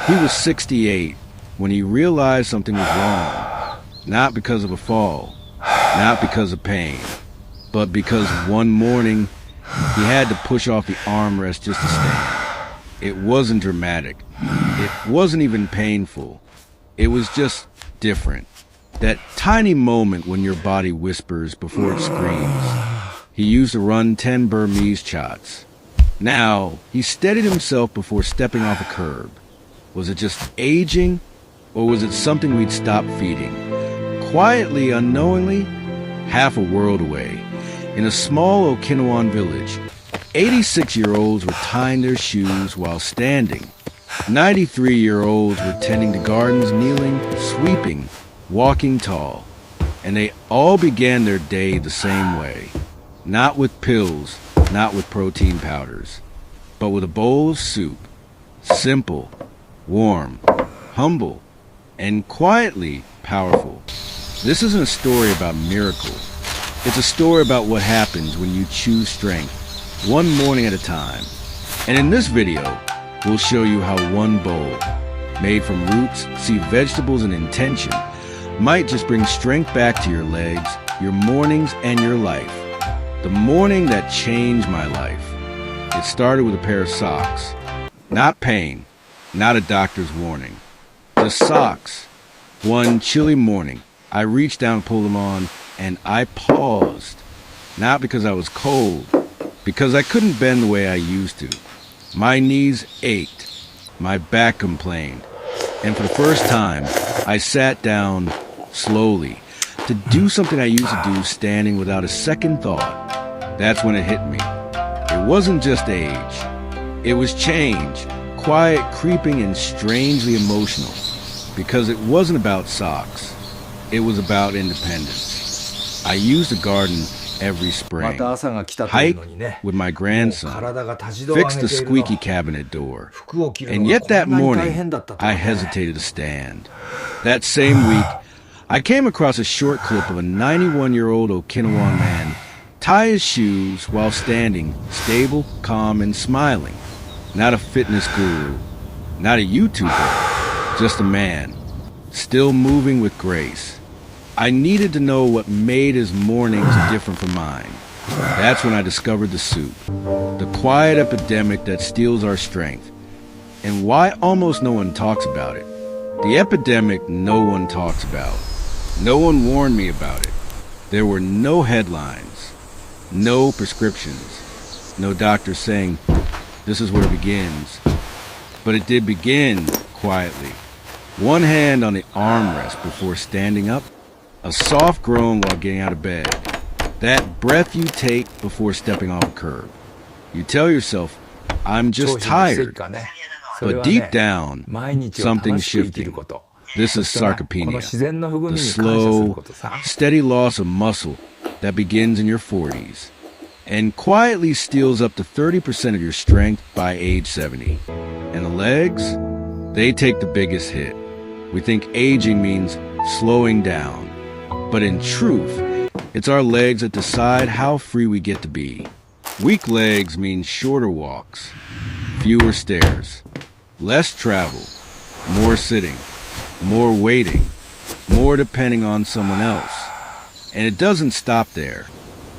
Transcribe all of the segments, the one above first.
He was 68 when he realized something was wrong. Not because of a fall, not because of pain, but because one morning he had to push off the armrest just to stand. It wasn't dramatic. It wasn't even painful. It was just different. That tiny moment when your body whispers before it screams. He used to run 10 Burmese shots. Now, he steadied himself before stepping off a curb. Was it just aging, or was it something we'd stopped feeding? Quietly, unknowingly, half a world away, in a small Okinawan village, 86-year-olds were tying their shoes while standing. 93-year-olds were tending to gardens, kneeling, sweeping, walking tall. And they all began their day the same way. Not with pills, not with protein powders, but with a bowl of soup. Simple, warm, humble, and quietly powerful. This isn't a story about miracles. It's a story about what happens when you choose strength, one morning at a time. And in this video, we'll show you how one bowl, made from roots, sea vegetables, and intention, might just bring strength back to your legs, your mornings, and your life. The morning that changed my life. It started with a pair of socks. Not pain, not a doctor's warning. Just socks. One chilly morning, I reached down to pull them on, and I paused. Not because I was cold, because I couldn't bend the way I used to. My knees ached, my back complained, and for the first time, I sat down slowly to do something I used to do standing without a second thought. That's when it hit me. It wasn't just age. It was change, quiet, creeping, and strangely emotional, because it wasn't about socks. It was about independence. I used the garden every spring, hike with my grandson, fix the squeaky cabinet door, and yet that morning, I hesitated to stand. That same week, I came across a short clip of a 91-year-old Okinawan man tie his shoes while standing, stable, calm, and smiling. Not a fitness guru, not a YouTuber, just a man, still moving with grace. I needed to know what made his mornings different from mine. That's when I discovered the soup, the quiet epidemic that steals our strength, and why almost no one talks about it. The epidemic no one talks about. No one warned me about it. There were no headlines, no prescriptions, no doctor saying, this is where it begins. But it did begin quietly. One hand on the armrest before standing up, a soft groan while getting out of bed, that breath you take before stepping off a curb. You tell yourself, I'm just tired. But deep down, something's shifting. This is sarcopenia, the slow, steady loss of muscle that begins in your 40s and quietly steals up to 30% of your strength by age 70. And the legs, they take the biggest hit. We think aging means slowing down, but in truth, it's our legs that decide how free we get to be. Weak legs mean shorter walks, fewer stairs, less travel, more sitting, more waiting, more depending on someone else. And it doesn't stop there,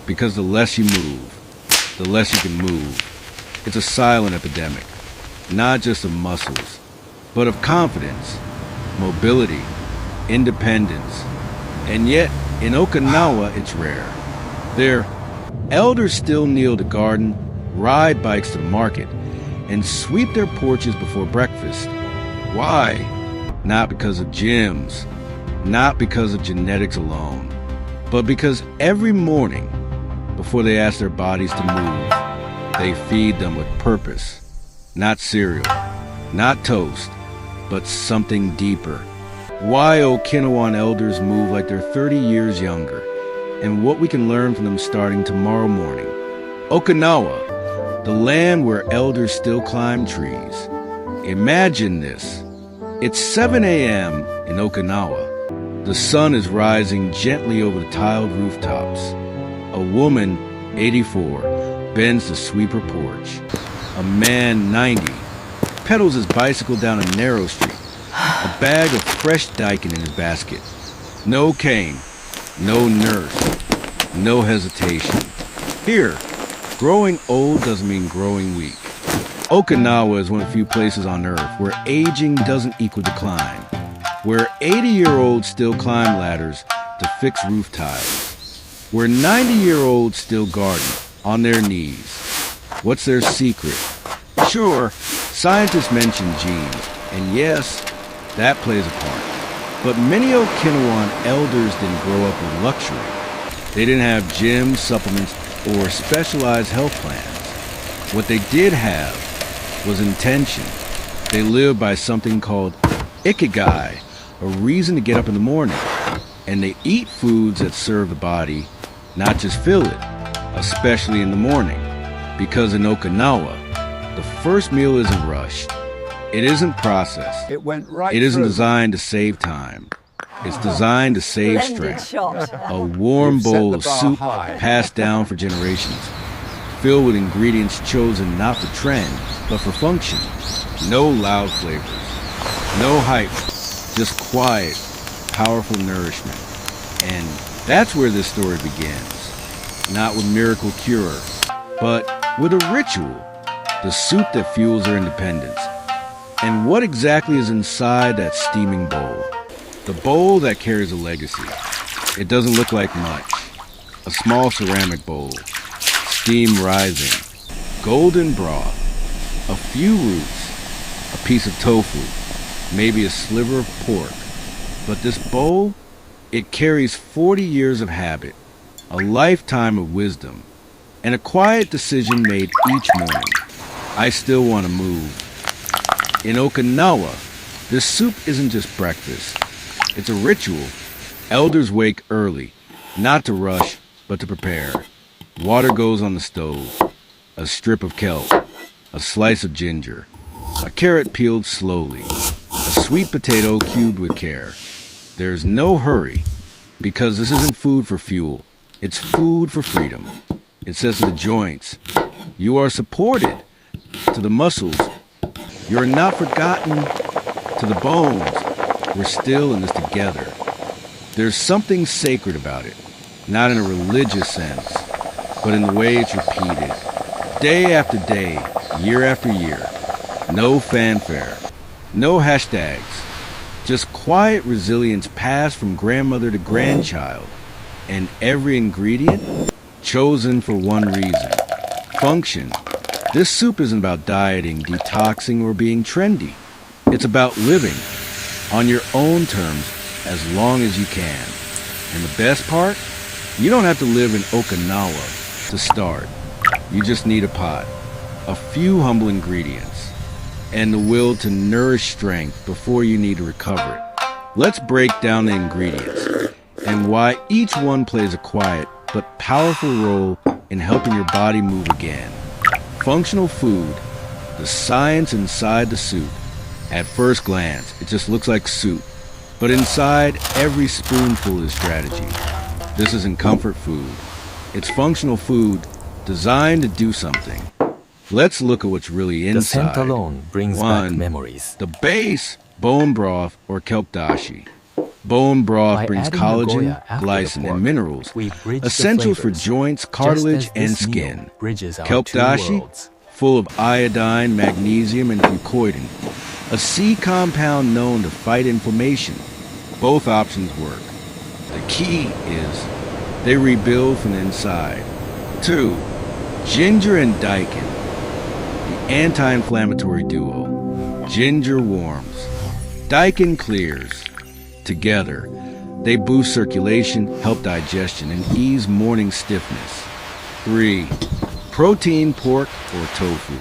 because the less you move, the less you can move. It's a silent epidemic, not just of muscles, but of confidence, mobility, independence. And yet, in Okinawa, it's rare. Their elders still kneel to garden, ride bikes to the market, and sweep their porches before breakfast. Why? Not because of gyms, not because of genetics alone, but because every morning, before they ask their bodies to move, they feed them with purpose. Not cereal, not toast, but something deeper. Why Okinawan elders move like they're 30 years younger, and what we can learn from them starting tomorrow morning. Okinawa, the land where elders still climb trees. Imagine this. It's 7 a.m. in Okinawa. The sun is rising gently over the tiled rooftops. A woman, 84, bends to sweep her porch. A man, 90, pedals his bicycle down a narrow street, a bag of fresh daikon in his basket. No cane, no nurse, no hesitation. Here, growing old doesn't mean growing weak. Okinawa is one of the few places on Earth where aging doesn't equal decline, where 80-year-olds still climb ladders to fix roof tiles, where 90-year-olds still garden on their knees. What's their secret? Sure, scientists mention genes, and yes, that plays a part. But many Okinawan elders didn't grow up with luxury. They didn't have gyms, supplements, or specialized health plans. What they did have was intention. They lived by something called ikigai, a reason to get up in the morning. And they eat foods that serve the body, not just fill it, especially in the morning. Because in Okinawa, the first meal isn't rushed. It isn't processed. It went right It isn't through. designed to save time. It's designed to save Splendid strength. shot. A warm You've set bowl the of bar soup high. passed down for generations, filled with ingredients chosen not for trend, but for function. No loud flavors, no hype, just quiet, powerful nourishment. And that's where this story begins. Not with miracle cure, but with a ritual. The soup that fuels their independence. And what exactly is inside that steaming bowl? The bowl that carries a legacy. It doesn't look like much. A small ceramic bowl, steam rising, golden broth, a few roots, a piece of tofu, maybe a sliver of pork. But this bowl, it carries 40 years of habit, a lifetime of wisdom, and a quiet decision made each morning. I still want to move. In Okinawa, this soup isn't just breakfast. It's a ritual. Elders wake early, not to rush, but to prepare. Water goes on the stove, a strip of kelp, a slice of ginger, a carrot peeled slowly, a sweet potato cubed with care. There's no hurry, because this isn't food for fuel. It's food for freedom. It says to the joints, you are supported. To the muscles, you're not forgotten. To the bones, we're still in this together. There's something sacred about it, not in a religious sense, but in the way it's repeated, day after day, year after year. No fanfare, no hashtags, just quiet resilience passed from grandmother to grandchild, and every ingredient chosen for one reason: function. This soup isn't about dieting, detoxing, or being trendy. It's about living on your own terms as long as you can. And the best part? You don't have to live in Okinawa to start. You just need a pot, a few humble ingredients, and the will to nourish strength before you need to recover it. Let's break down the ingredients and why each one plays a quiet but powerful role in helping your body move again. Functional food, the science inside the soup. At first glance, it just looks like soup, but inside every spoonful is strategy. This isn't comfort food. It's functional food designed to do something. Let's look at what's really The scent inside. alone brings back memories. The base, bone broth or kelp dashi. Bone broth By brings adding collagen, Nagoya after the glycine, pork, and minerals, we bridge the essential for flavors, joints, just cartilage, as and this meal skin. bridges our Kelp two dashi, worlds. full of iodine, magnesium, and fucoidin, a C compound known to fight inflammation. Both options work. The key is they rebuild from the inside. 2. Ginger and daikon, the anti-inflammatory duo. Ginger warms, daikon clears. Together, they boost circulation, help digestion, and ease morning stiffness. 3. Protein, pork, or tofu.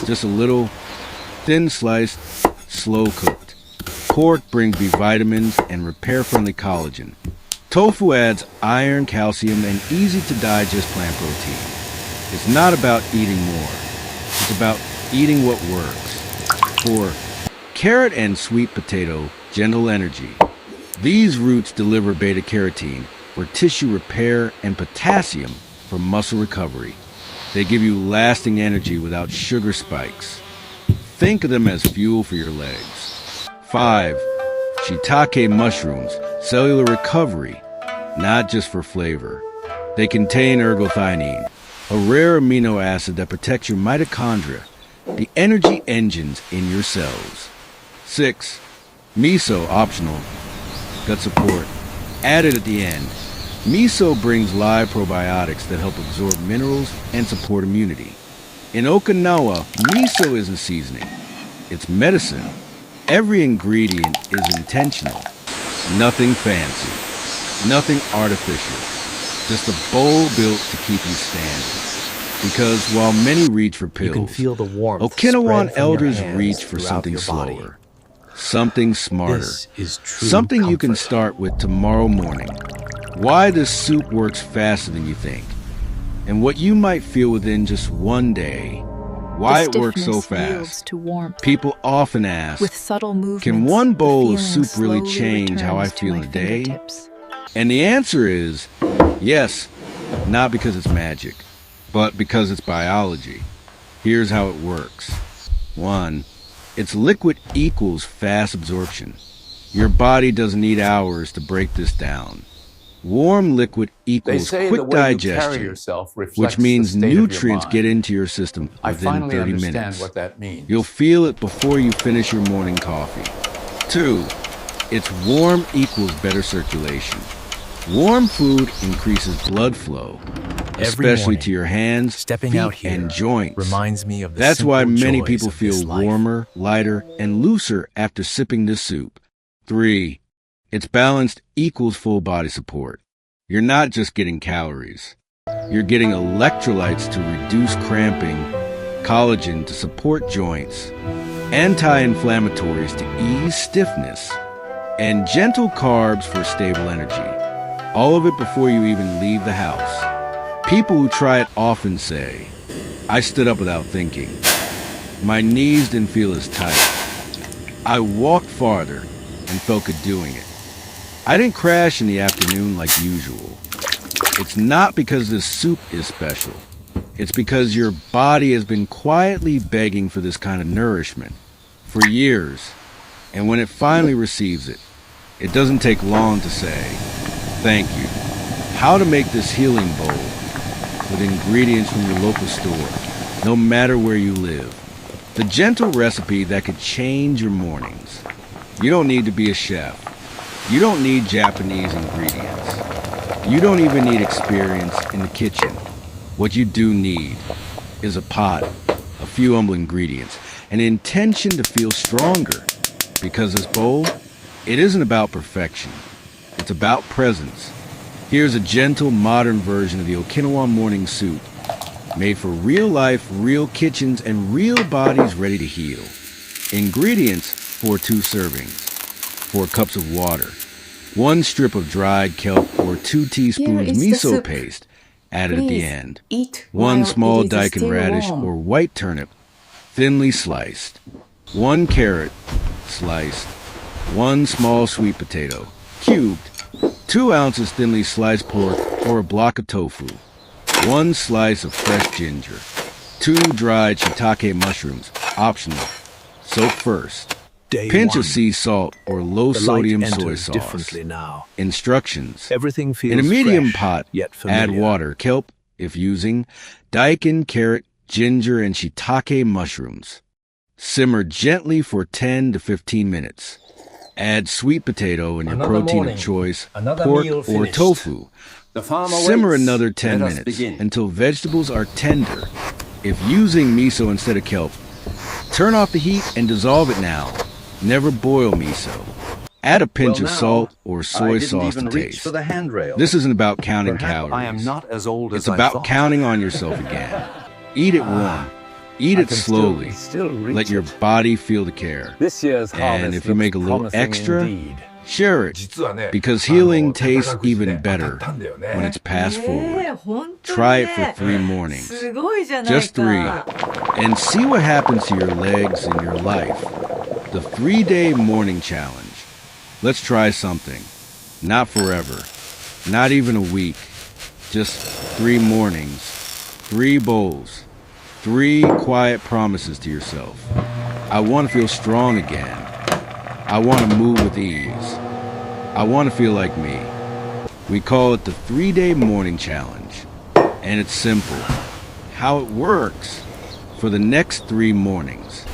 Just a little, thin sliced, slow cooked. Pork brings B vitamins and repair-friendly collagen. Tofu adds iron, calcium, and easy-to-digest plant protein. It's not about eating more. It's about eating what works. 4. Carrot and sweet potato, gentle energy. These roots deliver beta-carotene for tissue repair and potassium for muscle recovery. They give you lasting energy without sugar spikes. Think of them as fuel for your legs. 5. Shiitake mushrooms, cellular recovery, not just for flavor. They contain ergothioneine, a rare amino acid that protects your mitochondria, the energy engines in your cells. 6. Miso, optional, gut support, added at the end. Miso brings live probiotics that help absorb minerals and support immunity. In Okinawa, miso isn't seasoning. It's medicine. Every ingredient is intentional. Nothing fancy. Nothing artificial. Just a bowl built to keep you standing. Because while many reach for pills, You can feel the warmth Okinawan spread from elders your hands reach for throughout something your body. slower. Something smarter. This is true Something you can comfort. start with tomorrow morning. Why this soup works faster than you think. And what you might feel within just one day. Why it works so fast. To warmth. People often ask, With subtle movements, can one the bowl of feeling soup really slowly change how I returns to feel in my a day? fingertips. And the answer is yes, not because it's magic, but because it's biology. Here's how it works. 1. Its liquid equals fast absorption. Your body doesn't need hours to break this down. Warm liquid They equals say the quick way you carry digestion, yourself reflects which the means state of your nutrients mind. get into your system I within finally 30 understand minutes. what that means. You'll feel it before you finish your morning coffee. 2. Its warm equals better circulation. Warm food increases blood flow, Every especially morning, to your hands, stepping feet, out here and joints. reminds me of the That's why simple many joys people of this feel life. warmer, lighter, and looser after sipping this soup. 3. Its balanced equals full body support. You're not just getting calories. You're getting electrolytes to reduce cramping, collagen to support joints, anti-inflammatories to ease stiffness, and gentle carbs for stable energy. All of it before you even leave the house. People who try it often say, I stood up without thinking. My knees didn't feel as tight. I walked farther and felt good doing it. I didn't crash in the afternoon like usual. It's not because this soup is special. It's because your body has been quietly begging for this kind of nourishment for years. And when it finally receives it, it doesn't take long to say, thank you. How to make this healing bowl with ingredients from your local store, no matter where you live. The gentle recipe that could change your mornings. You don't need to be a chef. You don't need Japanese ingredients. You don't even need experience in the kitchen. What you do need is a pot, a few humble ingredients, an intention to feel stronger. Because this bowl, it isn't about perfection. It's about presence. Here's a gentle, modern version of the Okinawan morning soup, made for real life, real kitchens, and real bodies ready to heal. Ingredients for 2 servings. 4 cups of water, 1 strip of dried kelp or 2 teaspoons Here is the miso soup. paste added at the Please end. eat 1 while small it is daikon still radish warm. or white turnip, thinly sliced. 1 carrot, sliced. 1 small sweet potato, cubed. 2 ounces thinly sliced pork or a block of tofu. 1 slice of fresh ginger. 2 dried shiitake mushrooms, optional. Soak first. Day Pinch one. of sea salt or low The light sodium soy enters sauce. differently now. Instructions. Everything feels In a medium fresh, pot, yet add familiar. water, kelp, if using, daikon, carrot, ginger, and shiitake mushrooms. Simmer gently for 10 to 15 minutes. Add sweet potato and your Another protein morning, of choice, another pork meal or finished. tofu. The farm Simmer awaits. another 10 Let us minutes begin. until vegetables are tender. If using miso instead of kelp, turn off the heat and dissolve it now. Never boil miso. Add a pinch of salt or soy sauce to taste. For the handrail. This isn't about counting Perhaps calories. I am not as old It's as I about thought. counting on yourself again. Eat it warm. Eat it slowly. Let your body feel the care. This year's harvest And if you make a looks little promising extra, indeed. share it. Because healing tastes even better when it's passed forward. Try it for 3 mornings. Just 3. And see what happens to your legs and your life. The 3-day morning challenge. Let's try something. Not forever. Not even a week. Just 3 mornings. 3 bowls. 3 quiet promises to yourself. I want to feel strong again. I want to move with ease. I want to feel like me. We call it the 3-day morning challenge. And it's simple. How it works for the next 3 mornings.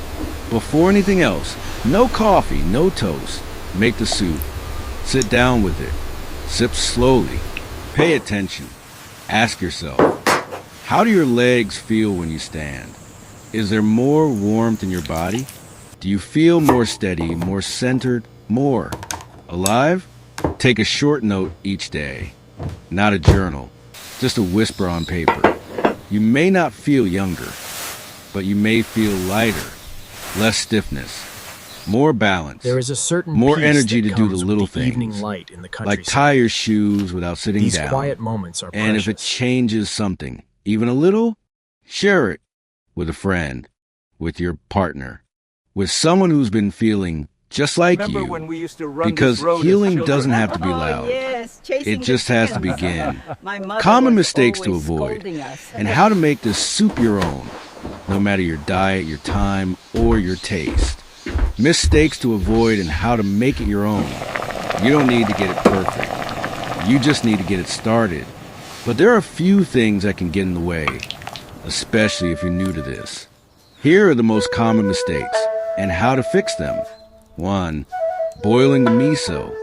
Before anything else, no coffee, no toast. Make the soup. Sit down with it. Sip slowly. Pay attention. Ask yourself, how do your legs feel when you stand? Is there more warmth in your body? Do you feel more steady, more centered, more alive? Take a short note each day. Not a journal, just a whisper on paper. You may not feel younger, but you may feel lighter, less stiffness, more balance, There is a certain more peace energy that to do the comes little with the evening things, light in the like countryside. tie your shoes without sitting These down. quiet moments are And if it precious. changes something, even a little, share it with a friend, with your partner, with someone who's been feeling just like Remember you. when we used to run Because this road as healing children? doesn't have to be Oh, loud. yes, chasing It the just has to chickens. begin. My mother Common was mistakes to always avoid, scolding us. and how to make this soup your own, no matter your diet, your time, or your taste. Mistakes to avoid and how to make it your own. You don't need to get it perfect. You just need to get it started. But there are a few things that can get in the way, especially if you're new to this. Here are the most common mistakes and how to fix them. 1. Boiling the miso.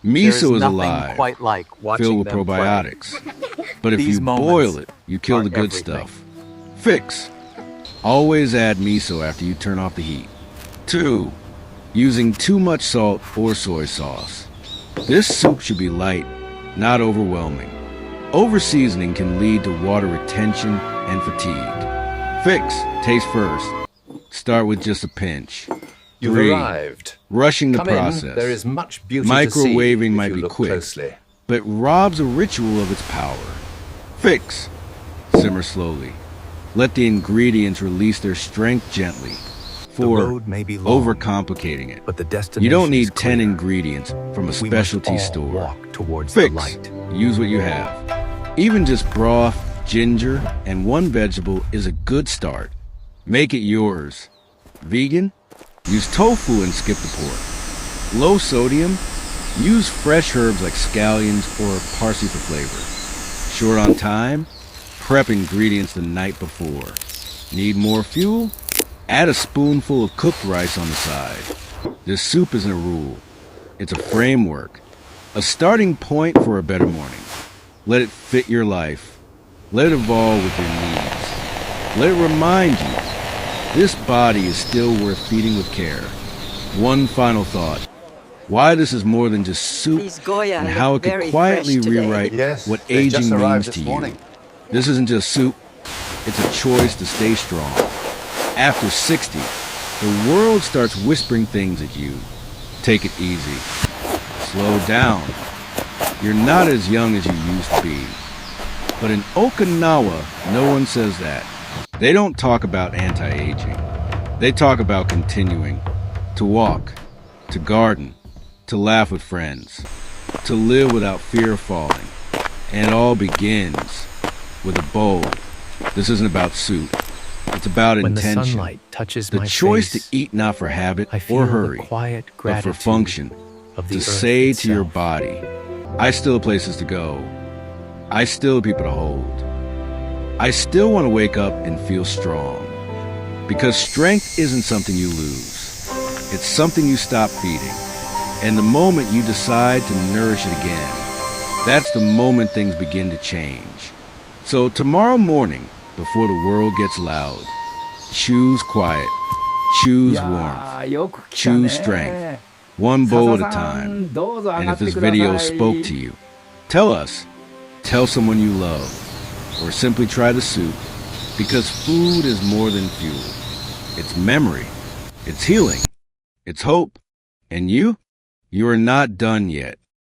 Miso is nothing alive, quite like watching filled with them play. probiotics. But if These you moments boil it, you kill the are good everything. stuff. Fix. Always add miso after you turn off the heat. 2. Using too much salt or soy sauce. This soup should be light, not overwhelming. Over-seasoning can lead to water retention and fatigue. Fix. Taste first. Start with just a pinch. You've 3. arrived. Rushing the Come process. in. There is much beauty to see Microwaving if might you be look quick, closely. but robs a ritual of its power. Fix. Simmer slowly. Let the ingredients release their strength gently. The 4. road may be long, Overcomplicating it. but the destination You don't is need 10 clear. ingredients from a We must specialty all store. walk towards Fix. the light. Use what you have. Even just broth, ginger, and 1 vegetable is a good start. Make it yours. Vegan? Use tofu and skip the pork. Low sodium? Use fresh herbs like scallions or parsley for flavor. Short on time? Prep ingredients the night before. Need more fuel? Add a spoonful of cooked rice on the side. This soup isn't a rule. It's a framework. A starting point for a better morning. Let it fit your life. Let it evolve with your needs. Let it remind you, this body is still worth feeding with care. One final thought. Why this is more than just soup These Goya and look how it could very quietly fresh today. rewrite Yes, what they just aging arrived means this to you. morning. This isn't just soup. It's a choice to stay strong. After 60, the world starts whispering things at you. Take it easy. Slow down. You're not as young as you used to be. But in Okinawa, no one says that. They don't talk about anti-aging. They talk about continuing. To walk. To garden. To laugh with friends. To live without fear of falling. And it all begins with a bowl. This isn't about soup. It's about When the intention. sunlight touches The my choice face, to eat not for habit I feel or hurry, the quiet but gratitude for function. of the To earth say to your itself. body, I still have places to go. I still have people to hold. I still want to wake up and feel strong. Because strength isn't something you lose. It's something you stop feeding. And the moment you decide to nourish it again, that's the moment things begin to change. So tomorrow morning, before the world gets loud, choose quiet, choose warmth, choose strength, one bowl at a time. And if this video spoke to you, tell us, tell someone you love, or simply try the soup, because food is more than fuel. It's memory, it's healing, it's hope. And you are not done yet.